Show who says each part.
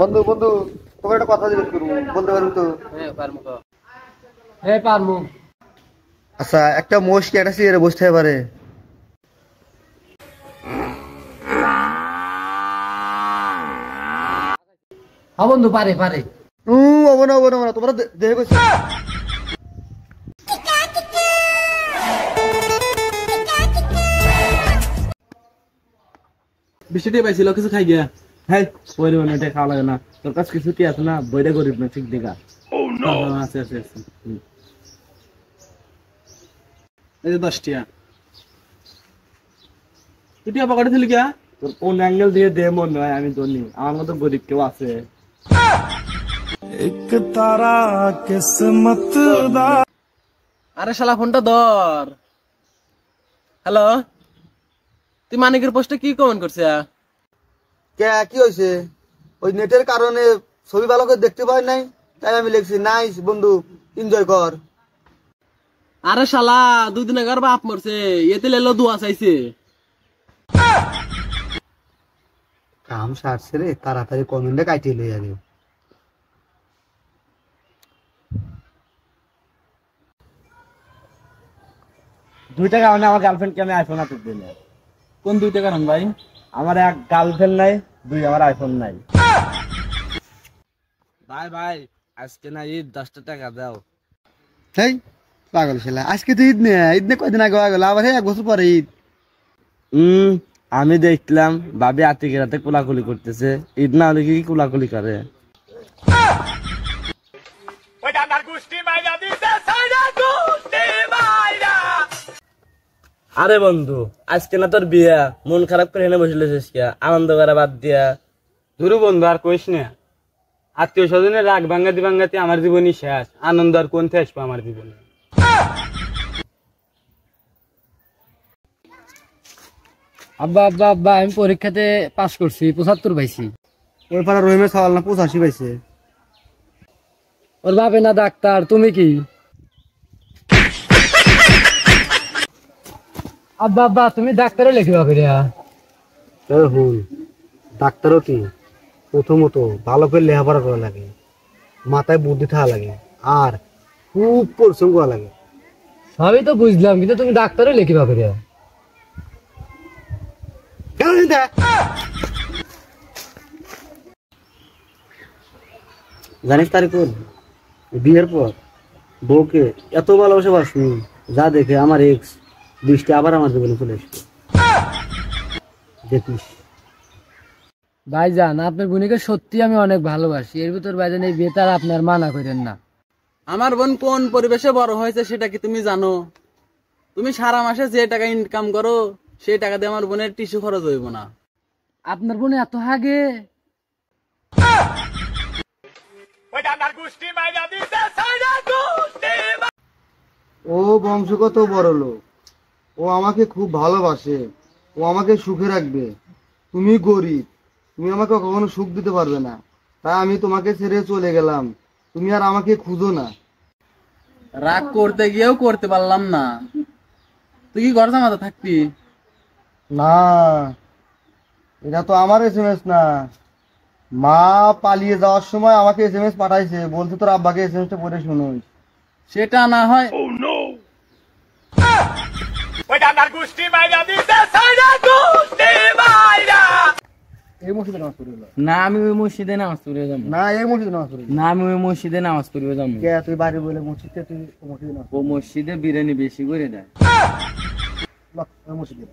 Speaker 1: বন্ধু বন্ধু তোমার একটা কথা জিজ্ঞেস করবো, বলতে পারবো তো?
Speaker 2: হ্যাঁ পারমু।
Speaker 1: আচ্ছা, একটা মোষ কি একটা চেয়ারে বসতে পারে?
Speaker 2: হ্যাঁ বন্ধু, পারে পারে।
Speaker 1: হবো না হবো না হবো না, তোমরা দেখে বসে।
Speaker 3: বৃষ্টিতে পাইছিল কিছু খাই গিয়া। হ্যাঁ পরিমাণ এটা খাওয়া লাগে না, তোর কাছে কিছু কি আছে না? বইটা গরিব না ঠিক দেখা। আছে আছে আছে। এই যে 10 টিয়া তুই টিয়া পকেটে ছিল কিয়া? তোর কোন অ্যাঙ্গেল দিয়ে দে মনে হয় আমি ধনী, আমার মতো গরিব কেউ আছে?
Speaker 4: एक तारा किस्मत दा।
Speaker 3: আরে শালা ফোনটা ধর। হ্যালো, তুই মানিকের পোস্টে কি কমেন্ট করছিস?
Speaker 1: কে কি হয়েছে? ওই নেটের কারণে ছবি ভালো করে দেখতে পাই নাই, তাই আমি লিখছি নাইস বন্ধু, এনজয় কর।
Speaker 3: আরে শালা 2 দিন আগে বাপ মরছে, এতে লেলো দোয়া চাইছে।
Speaker 1: কাম সারছে রে, তাড়াতাড়ি কমেন্টে কাটিয়ে লই যাবে।
Speaker 3: 2 টাকা মানে আমার গার্লফ্রেন্ডকে আমি আইফোন হাতে দিলে। কোন 2 টাকা ভাই? আমার এক গার্লফ্রেন্ড নাই, 2 আমার আইফোন নাই। ভাই ভাই আজকে না ঈদ, 10 টাকা দাও।
Speaker 1: হেই পাগল ছেলে, আজকে তো ঈদ নেই, ঈদ নে কয়দিন আগে গেল, আবার 1 বছর পরে ঈদ।
Speaker 3: আমি দেখলাম ভাবি আতিকের হাতে কোলাকুলি করতেছে, ঈদ না হলে কি কোলাকুলি করে? আরে বন্ধু আজকে না তোর বিয়া, মন খারাপ করে এনে বসলেছিস কে? আনন্দ করা বাদ দিয়া।
Speaker 5: ধরু বন্ধু আর কইস না, আত্মীয় স্বজনের রাগ ভাঙ্গাতি ভাঙ্গাতি আমার জীবনই শেষ, আনন্দ আর কোন থেকে আসবো আমার জীবনে?
Speaker 2: আব্বা আব্বা আব্বা, আমি পরীক্ষাতে পাস করছি, 75 পাইছি।
Speaker 1: ওই পাড়া রহিমের সওয়াল না 85 পাইছে।
Speaker 2: ওর বাপে না ডাক্তার, তুমি কি? আব্বা আব্বা, তুমি ডাক্তারে লিখবা করিয়া?
Speaker 1: হুন, ডাক্তারও কি প্রথমত ভালো করে লেখাপড়া করা লাগে, মাথায় বুদ্ধি থাকা লাগে, আর খুব পরিশ্রম করা লাগে।
Speaker 2: সবই তো বুঝলাম, কিন্তু তুমি ডাক্তারে লিখবা করিয়া?
Speaker 1: জানিস তারিকুল, বিয়ের পর বউকে এত ভালোবাসে বাসনি, যা দেখে আমার এক্স দৃষ্টি আবার আমার জীবনে চলে এসছে। দেখিস
Speaker 2: ভাইজান, আপনার বোনকে সত্যি আমি অনেক ভালোবাসি, এর ভিতর ভাইজান এই বিয়েটা আর আপনার মানা করেন না।
Speaker 3: আমার বোন কোন পরিবেশে বড় হয়েছে সেটা কি তুমি জানো? তুমি সারা মাসে যে টাকা ইনকাম করো সেই টাকা দিয়ে আমার বোনের টিস্যু খরচ হইব না।
Speaker 2: আপনার বোন এত হাগে?
Speaker 1: ও বংশগত বড় লোক, ও আমাকে খুব ভালোবাসে, ও আমাকে সুখে রাখবে। তুমি গরিব, তুমি আমাকে কখনো সুখ দিতে পারবে না, তাই আমি তোমাকে ছেড়ে চলে গেলাম, তুমি আর আমাকে খুঁজো না।
Speaker 3: রাগ করতে গিয়েও করতে পারলাম না। তুই কি ঘর জামাতে থাকবি?
Speaker 1: না, এটা তো আমার SMS না, মা পালিয়ে যাওয়ার সময় আমাকে SMS পাঠাইছে, বলছে তোর আব্বাকে SMS-টা পড়ে শুনোই।
Speaker 3: সেটা না হয়
Speaker 1: এই মসজিদে নামাজ পড়বে
Speaker 3: না, আমি ওই মসজিদে নামাজ পড়বে যাবো
Speaker 1: না, এই মসজিদে নামাজ পড়বে
Speaker 3: না, আমি ওই মসজিদে নামাজ পড়বে যাবো।
Speaker 1: কে তুই বাড়ি বলে মসজিদে, তুই মসজিদে নামাজ
Speaker 3: ও মসজিদে বিরিয়ানি বেশি করে দেয়।
Speaker 1: ওই মসজিদে